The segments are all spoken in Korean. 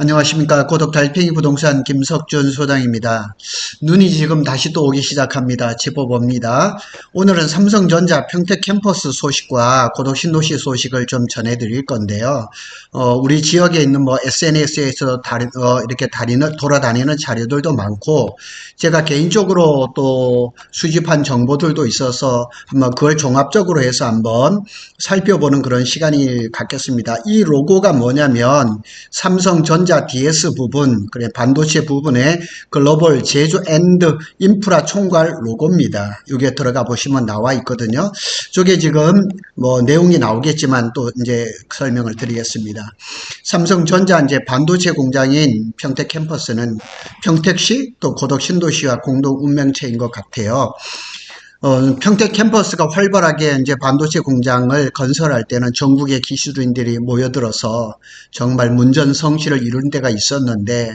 안녕하십니까. 고독 달팽이 부동산 김석준 소장입니다. 눈이 지금 다시 또 오기 시작합니다. 제법입니다. 오늘은 삼성전자 평택 캠퍼스 소식과 고독 신도시 소식을 좀 전해드릴 건데요. 우리 지역에 있는 SNS에서 이렇게 돌아다니는 자료들도 많고, 제가 개인적으로 또 수집한 정보들도 있어서 한번 그걸 종합적으로 해서 한번 살펴보는 그런 시간이 갖겠습니다. 이 로고가 뭐냐면 삼성전자 DS 부분, 그래 반도체 부분의 글로벌 제조 앤드 인프라 총괄 로고입니다. 여기에 들어가 보시면 나와 있거든요. 저게 지금 내용이 나오겠지만 또 이제 설명을 드리겠습니다. 삼성전자 이제 반도체 공장인 평택 캠퍼스는 평택시 또 고덕 신도시와 공동 운명체인 것 같아요. 평택 캠퍼스가 활발하게 이제 반도체 공장을 건설할 때는 전국의 기술인들이 모여들어서 정말 문전성시를 이룬 데가 있었는데,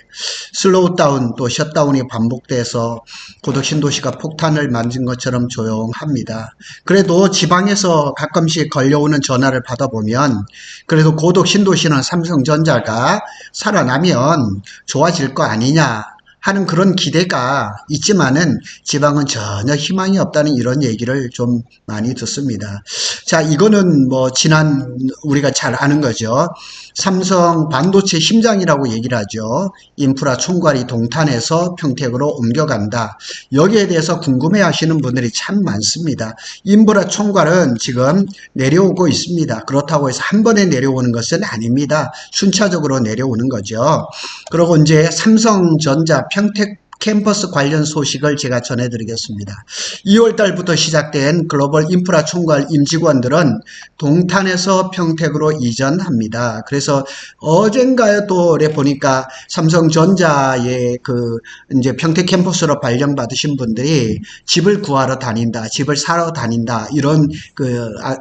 슬로우 다운 또 셧다운이 반복돼서 고덕 신도시가 폭탄을 맞은 것처럼 조용합니다. 그래도 지방에서 가끔씩 걸려오는 전화를 받아보면 그래도 고덕 신도시는 삼성전자가 살아나면 좋아질 거 아니냐 하는 그런 기대가 있지만은 지방은 전혀 희망이 없다는 이런 얘기를 좀 많이 듣습니다. 자, 이거는 우리가 잘 아는 거죠. 삼성 반도체 심장이라고 얘기를 하죠. 인프라 총괄이 동탄에서 평택으로 옮겨간다. 여기에 대해서 궁금해 하시는 분들이 참 많습니다. 인프라 총괄은 지금 내려오고 있습니다. 그렇다고 해서 한 번에 내려오는 것은 아닙니다. 순차적으로 내려오는 거죠. 그리고 이제 삼성전자 평택 캠퍼스 관련 소식을 제가 전해드리겠습니다. 2월 달부터 시작된 글로벌 인프라 총괄 임직원들은 동탄에서 평택으로 이전합니다. 그래서 어젠가에 또 보니까 삼성전자의 이제 평택 캠퍼스로 발령받으신 분들이 집을 구하러 다닌다, 집을 사러 다닌다, 이런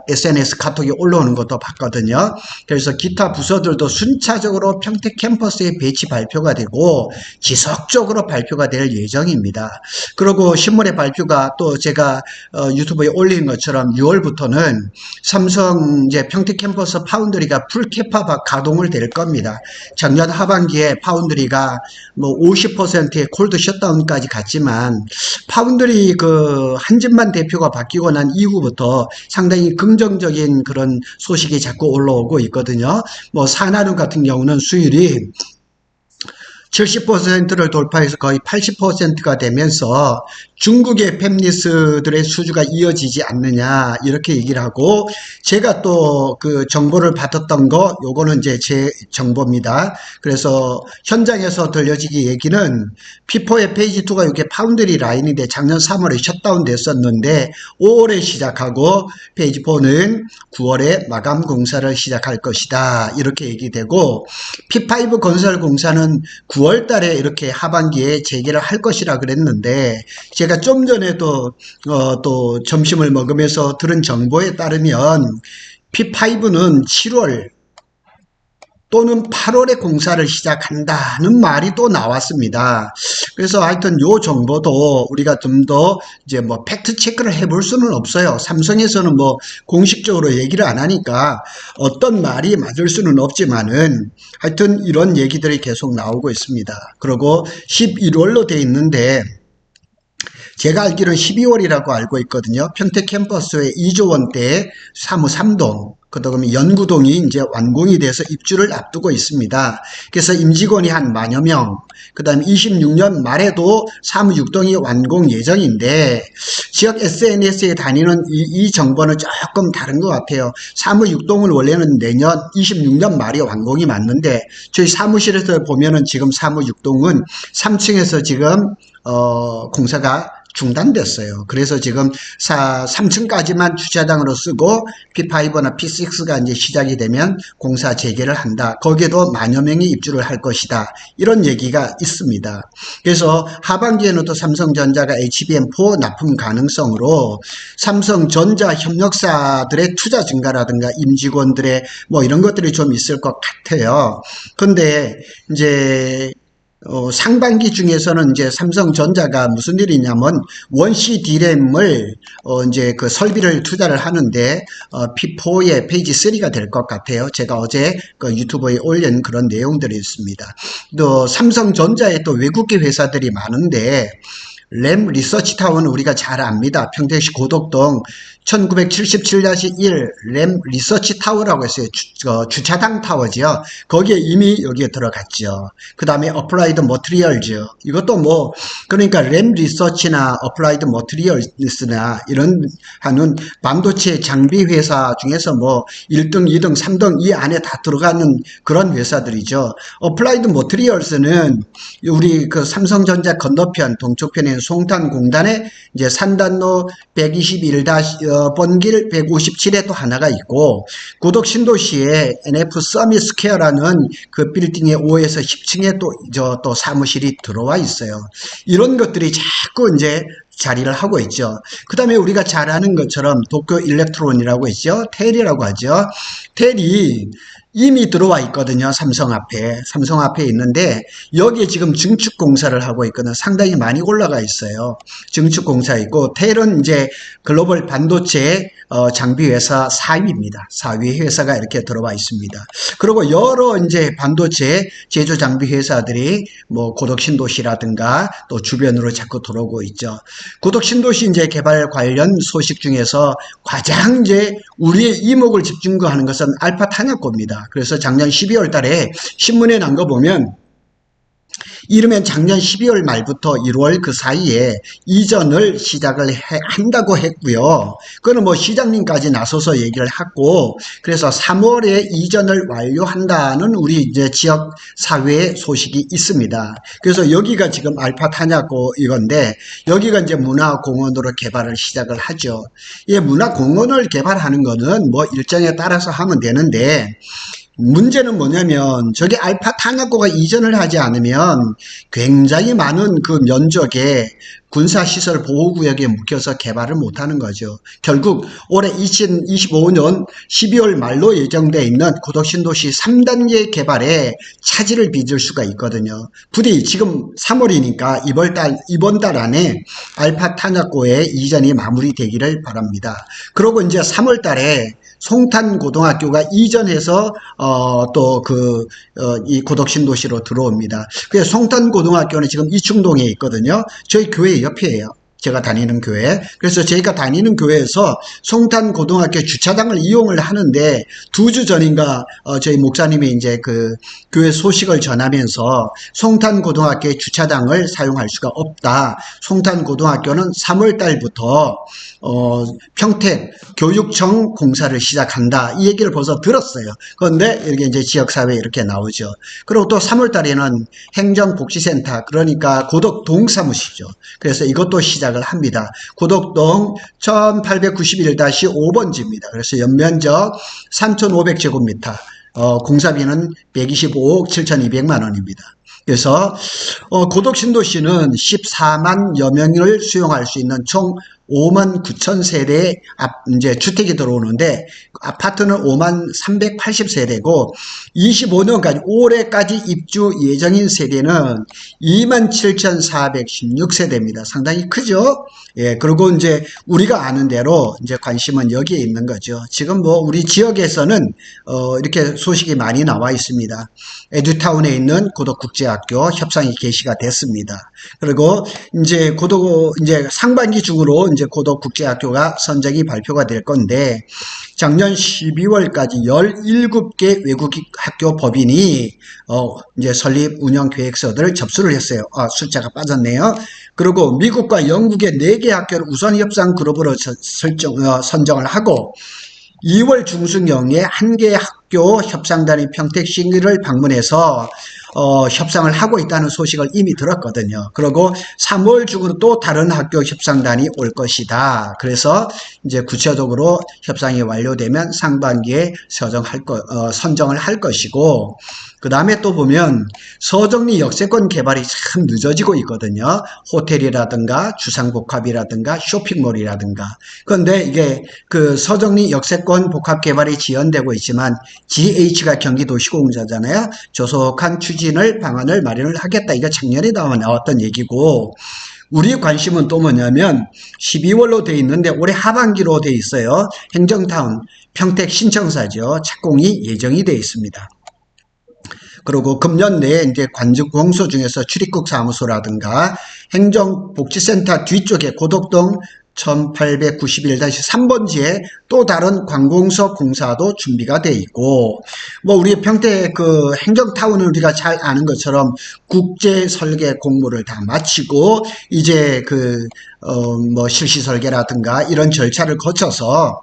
SNS 카톡이 올라오는 것도 봤거든요. 그래서 기타 부서들도 순차적으로 평택 캠퍼스의 배치 발표가 되고 지속적으로 발표가 될 예정입니다. 그리고 신문의 발표가 또 제가 유튜브에 올린 것처럼 6월부터는 삼성 이제 평택 캠퍼스 파운드리가 풀 캐파 가동을 될 겁니다. 작년 하반기에 파운드리가 50%의 콜드 셧다운까지 갔지만 파운드리 한진만 대표가 바뀌고 난 이후부터 상당히 긍정적인 그런 소식이 자꾸 올라오고 있거든요. 산하루 같은 경우는 수율이 70%를 돌파해서 거의 80%가 되면서 중국의 팹리스들의 수주가 이어지지 않느냐 이렇게 얘기를 하고, 제가 또 정보를 받았던 요거는 이제 제 정보입니다. 그래서 현장에서 들려지기 얘기는 P4의 페이지 2가 이게 파운드리 라인인데 작년 3월에 셧다운 됐었는데 5월에 시작하고 페이지 4는 9월에 마감 공사를 시작할 것이다 이렇게 얘기되고, P5 건설 공사는 9월 달에 이렇게 하반기에 재개를 할 것이라 그랬는데, 제가 좀 전에도 또 점심을 먹으면서 들은 정보에 따르면 P5는 7월 또는 8월에 공사를 시작한다는 말이 또 나왔습니다. 그래서 하여튼 요 정보도 우리가 좀 더 이제 팩트 체크를 해볼 수는 없어요. 삼성에서는 공식적으로 얘기를 안 하니까 어떤 말이 맞을 수는 없지만은 하여튼 이런 얘기들이 계속 나오고 있습니다. 그리고 11월로 돼 있는데 제가 알기로는 12월이라고 알고 있거든요. 평택 캠퍼스의 2조 원대 사무 3동, 그다음에 연구동이 이제 완공이 돼서 입주를 앞두고 있습니다. 그래서 임직원이 한 10,000여 명, 그 다음에 26년 말에도 사무 6동이 완공 예정인데, 지역 SNS에 다니는 이 정보는 조금 다른 것 같아요. 사무 6동은 원래는 내년 26년 말이 완공이 맞는데, 저희 사무실에서 보면은 지금 사무 6동은 3층에서 지금 공사가 중단됐어요. 그래서 지금 3층까지만 주차장으로 쓰고 P5나 P6가 이제 시작이 되면 공사 재개를 한다. 거기에도 10,000여 명이 입주를 할 것이다. 이런 얘기가 있습니다. 그래서 하반기에는 또 삼성전자가 HBM4 납품 가능성으로 삼성전자 협력사들의 투자 증가라든가 임직원들의 이런 것들이 좀 있을 것 같아요. 근데 이제 상반기 중에서는 이제 삼성전자가 무슨 일이 있냐면 원시 D램을 이제 그 설비를 투자를 하는데 P4의 페이지 3가 될 것 같아요. 제가 어제 그 유튜브에 올린 그런 내용들이 있습니다. 또 삼성전자에 또 외국계 회사들이 많은데 램 리서치타워는 우리가 잘 압니다. 평택시 고덕동 1977-1 램 리서치타워라고 했어요. 주차장 타워죠. 거기에 이미 여기에 들어갔죠. 그 다음에 어플라이드 머티리얼즈, 이것도 뭐 그러니까 램 리서치나 어플라이드 머티리얼스나 이런 하는 반도체 장비 회사 중에서 뭐 1등, 2등, 3등 이 안에 다 들어가는 그런 회사들이죠. 어플라이드 머티리얼스는 우리 그 삼성전자 건너편 동쪽편에 송탄공단에 이제 산단로 121-번길 157에 또 하나가 있고, 고덕 신도시에 NF 서밋 스퀘어라는 그 빌딩의 5에서 10층에 또 사무실이 들어와 있어요. 이런 것들이 자꾸 이제 자리를 하고 있죠. 그 다음에 우리가 잘 아는 것처럼 도쿄 일렉트론이라고 있죠. 텔이라고 하죠. 텔이 이미 들어와 있거든요. 삼성 앞에 있는데 여기에 지금 증축 공사를 하고 있거든요. 상당히 많이 올라가 있어요. 증축 공사 있고, 텔은 이제 글로벌 반도체 장비 회사 4위입니다. 4위 회사가 이렇게 들어와 있습니다. 그리고 여러 이제 반도체 제조 장비 회사들이 뭐 고덕 신도시라든가 또 주변으로 자꾸 들어오고 있죠. 고덕 신도시 이제 개발 관련 소식 중에서 가장 이제 우리의 이목을 집중하는 것은 알파 탄약고입니다. 그래서 작년 12월 달에 신문에 난 거 보면, 이르면 작년 12월 말부터 1월 그 사이에 이전을 시작을 한다고 했고요. 그거는 뭐 시장님까지 나서서 얘기를 하고, 그래서 3월에 이전을 완료한다는 우리 이제 지역 사회의 소식이 있습니다. 그래서 여기가 지금 알파 탄약고 이건데, 여기가 이제 문화공원으로 개발을 시작을 하죠. 이 문화공원을 개발하는 거는 뭐 일정에 따라서 하면 되는데, 문제는 뭐냐면 저기 알파 탄약고가 이전을 하지 않으면 굉장히 많은 그 면적에 군사시설 보호구역에 묶여서 개발을 못하는 거죠. 결국 올해 2025년 12월 말로 예정되어 있는 고덕신도시 3단계 개발에 차질을 빚을 수가 있거든요. 부디 지금 3월이니까 이번 달 안에 알파 탄약고의 이전이 마무리되기를 바랍니다. 그리고 이제 3월 달에 송탄고등학교가 이전해서 이 고덕신도시로 들어옵니다. 그래서 송탄고등학교는 지금 이충동에 있거든요. 저희 교회 옆이에요. 제가 다니는 교회. 그래서 저희가 다니는 교회에서 송탄고등학교 주차장을 이용을 하는데 2주 전인가 저희 목사님이 이제 그 교회 소식을 전하면서 송탄고등학교의 주차장을 사용할 수가 없다. 송탄고등학교는 3월 달부터 평택 교육청 공사를 시작한다. 이 얘기를 벌써 들었어요. 그런데 이렇게 이제 지역사회에 이렇게 나오죠. 그리고 또 3월 달에는 행정복지센터, 그러니까 고덕동 사무실이죠. 그래서 이것도 시작을 합니다. 고덕동 1891-5번지입니다. 그래서 연면적 3,500제곱미터, 공사비는 125억 7,200만 원입니다. 그래서 고덕신도시는 14만여 명을 수용할 수 있는 총 5만 9천 세대의 이제 주택이 들어오는데, 아파트는 5만 380세대고 25년까지 올해까지 입주 예정인 세대는 2만 7,416세대입니다. 상당히 크죠? 예, 그리고 이제 우리가 아는 대로 이제 관심은 여기에 있는 거죠. 지금 뭐 우리 지역에서는 이렇게 소식이 많이 나와 있습니다. 에듀타운에 있는 고덕국제학교 협상이 개시가 됐습니다. 그리고 이제 이제 상반기 중으로 이제 고덕국제학교가 선정이 발표가 될 건데, 작년 12월까지 17개 외국 학교 법인이 이제 설립 운영 계획서들을 접수를 했어요. 숫자가 빠졌네요. 그리고 미국과 영국의 4개 학교를 우선 협상 그룹으로 선정을 하고, 2월 중순경에 1개 학교 협상단이 평택시를 방문해서 협상을 하고 있다는 소식을 이미 들었거든요. 그리고 3월 중으로 또 다른 학교 협상단이 올 것이다. 그래서 이제 구체적으로 협상이 완료되면 상반기에 선정을 할 것이고, 그 다음에 또 보면 서정리 역세권 개발이 참 늦어지고 있거든요. 호텔이라든가 주상복합이라든가 쇼핑몰이라든가. 그런데 이게 그 서정리 역세권 복합 개발이 지연되고 있지만 GH가 경기도시공사잖아요. 조속한 추진을 방안을 마련을 하겠다. 이거 작년에 나왔던 얘기고, 우리 관심은 또 뭐냐면 12월로 돼 있는데 올해 하반기로 돼 있어요. 행정타운 평택 신청사죠. 착공이 예정이 돼 있습니다. 그리고 금년 내에 이제 관공서 중에서 출입국 사무소라든가 행정복지센터 뒤쪽에 고덕동 1891-3번지에 또 다른 관공서 공사도 준비가 돼 있고, 뭐 우리 평택 그 행정타운은 우리가 잘 아는 것처럼 국제 설계 공모를 다 마치고 이제 뭐 실시 설계라든가 이런 절차를 거쳐서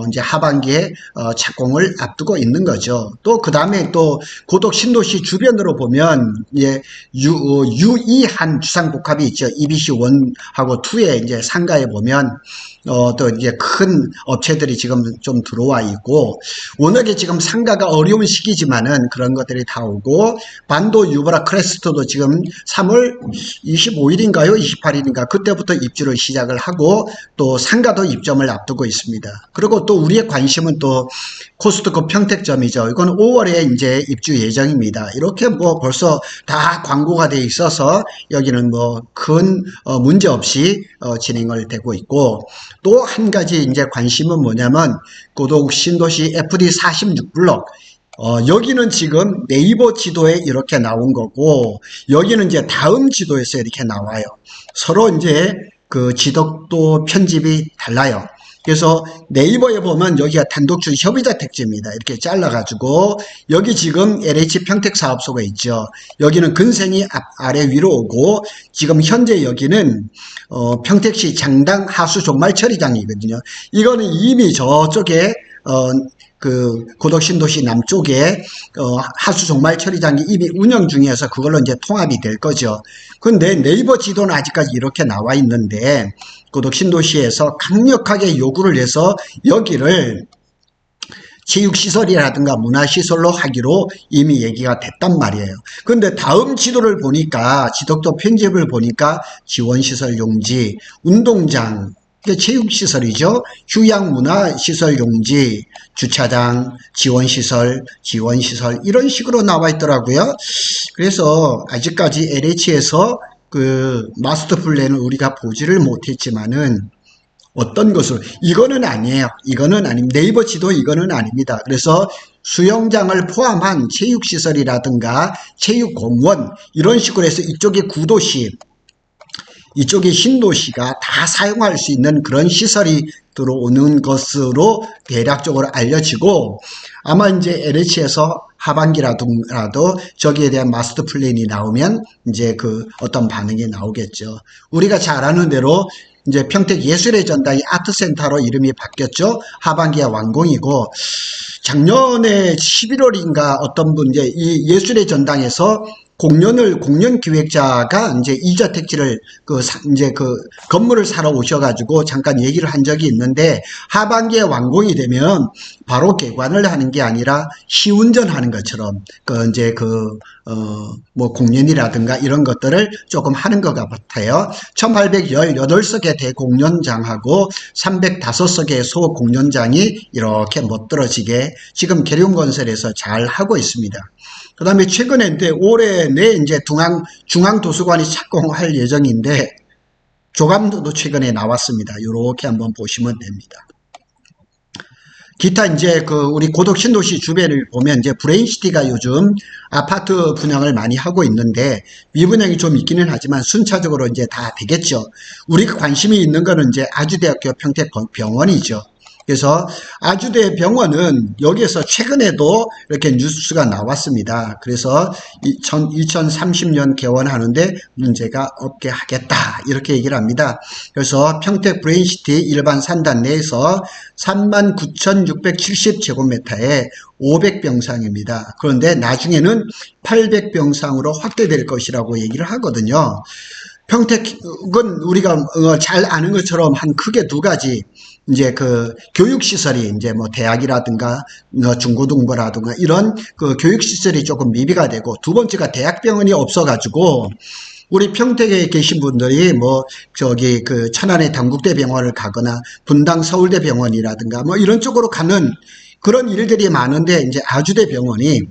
이제 하반기에 착공을 앞두고 있는 거죠. 또 그 다음에 또 고덕 신도시 주변으로 보면 예, 유이한 주상복합이 있죠. EBC 1하고 2에 이제 상가에 보면 또 이제 큰 업체들이 지금 좀 들어와 있고, 워낙에 지금 상가가 어려운 시기지만은 그런 것들이 다 오고, 반도 유보라 크레스트도 지금 3월 25일인가요? 28일인가? 그때부터 입주를 시작을 하고, 또 상가도 입점을 앞두고 있습니다. 그리고 또 우리의 관심은 또 코스트코 평택점이죠. 이건 5월에 이제 입주 예정입니다. 이렇게 뭐 벌써 다 광고가 돼 있어서 여기는 뭐 큰 문제 없이 진행을 되고 있고, 또 한 가지 이제 관심은 뭐냐면 고덕 신도시 FD 46블록, 여기는 지금 네이버 지도에 이렇게 나온 거고, 여기는 이제 다음 지도에서 이렇게 나와요. 서로 이제 그 지도도 편집이 달라요. 그래서 네이버에 보면 여기가 단독주택 협의자 택지입니다. 이렇게 잘라가지고 여기 지금 LH 평택 사업소가 있죠. 여기는 근생이 아래 위로 오고, 지금 현재 여기는 평택시 장당 하수 종말 처리장이거든요. 이거는 이미 저쪽에 그 고덕 신도시 남쪽에 하수 종말 처리장이 이미 운영 중이어서 그걸로 이제 통합이 될 거죠. 근데 네이버 지도는 아직까지 이렇게 나와 있는데, 고덕 신도시에서 강력하게 요구를 해서 여기를 체육시설이라든가 문화시설로 하기로 이미 얘기가 됐단 말이에요. 그런데 다음 지도를 보니까, 지도도 편집을 보니까 지원시설 용지, 운동장, 체육시설이죠. 휴양문화시설 용지, 주차장, 지원시설, 이런 식으로 나와 있더라고요. 그래서 아직까지 LH에서 그 마스터 플랜을 우리가 보지를 못했지만은 어떤 것으로, 이거는 아니에요. 이거는 아닙니다. 네이버 지도 이거는 아닙니다. 그래서 수영장을 포함한 체육시설이라든가 체육공원 이런 식으로 해서 이쪽에 구도시, 이쪽에 신도시가 다 사용할 수 있는 그런 시설이 들어오는 것으로 대략적으로 알려지고, 아마 이제 LH에서 하반기라도 저기에 대한 마스터 플랜이 나오면 이제 그 어떤 반응이 나오겠죠. 우리가 잘 아는 대로 이제 평택 예술의 전당이 아트센터로 이름이 바뀌었죠. 하반기에 완공이고, 작년에 11월인가 어떤 분 이제 이 예술의 전당에서 공연 기획자가 이제 이자 택지를 이제 건물을 사러 오셔가지고 잠깐 얘기를 한 적이 있는데, 하반기에 완공이 되면 바로 개관을 하는 게 아니라 시운전하는 것처럼 이제 뭐 공연이라든가 이런 것들을 조금 하는 것 같아요. 1818석의 대공연장하고 305석의 소공연장이 이렇게 멋들어지게 지금 계룡건설에서 잘 하고 있습니다. 그 다음에 최근에 이제 올해 내 이제 중앙도서관이 착공할 예정인데, 조감도도 최근에 나왔습니다. 이렇게 한번 보시면 됩니다. 기타 이제 우리 고덕 신도시 주변을 보면 이제 브레인시티가 요즘 아파트 분양을 많이 하고 있는데, 미분양이 좀 있기는 하지만 순차적으로 이제 다 되겠죠. 우리가 관심이 있는 거는 이제 아주대학교 평택병원이죠. 그래서 아주대 병원은 여기에서 최근에도 이렇게 뉴스가 나왔습니다. 그래서 2030년 개원하는데 문제가 없게 하겠다, 이렇게 얘기를 합니다. 그래서 평택 브레인시티 일반 산단 내에서 39,670제곱미터에 500병상입니다. 그런데 나중에는 800병상으로 확대될 것이라고 얘기를 하거든요. 평택은 우리가 잘 아는 것처럼 한 크게 두 가지, 이제 교육시설이 이제 뭐 대학이라든가 중고등부라든가 이런 교육시설이 조금 미비가 되고, 두 번째가 대학병원이 없어가지고 우리 평택에 계신 분들이 뭐 천안의 당국대병원을 가거나 분당 서울대병원이라든가 뭐 이런 쪽으로 가는 그런 일들이 많은데 이제 아주대 병원이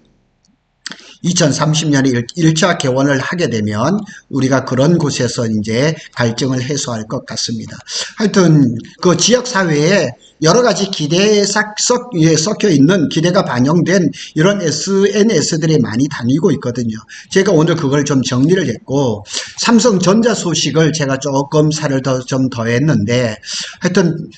2030년에 1차 개원을 하게 되면 우리가 그런 곳에서 이제 갈증을 해소할 것 같습니다. 하여튼 그 지역 사회에 여러 가지 기대에 섞여 있는 기대가 반영된 이런 SNS들이 많이 다니고 있거든요. 제가 오늘 그걸 좀 정리를 했고 삼성전자 소식을 제가 조금 살을 좀 더했는데 하여튼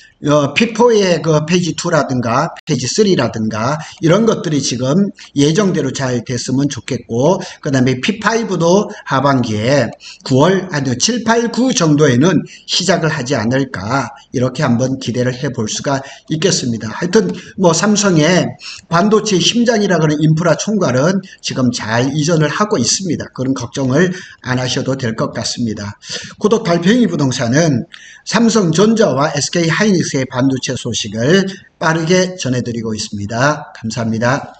피포의 그 페이지 2라든가 페이지 3라든가 이런 것들이 지금 예정대로 잘 됐으면 좋겠고 그 다음에 P5도 하반기에 9월 아니 7, 8, 9 정도에는 시작을 하지 않을까 이렇게 한번 기대를 해볼 수가 있겠습니다. 하여튼 뭐 삼성의 반도체 심장이라 그러는 인프라 총괄은 지금 잘 이전을 하고 있습니다. 그런 걱정을 안 하셔도 될 것 같습니다. 구독 달팽이 부동산은 삼성전자와 SK하이닉스의 반도체 소식을 빠르게 전해드리고 있습니다. 감사합니다.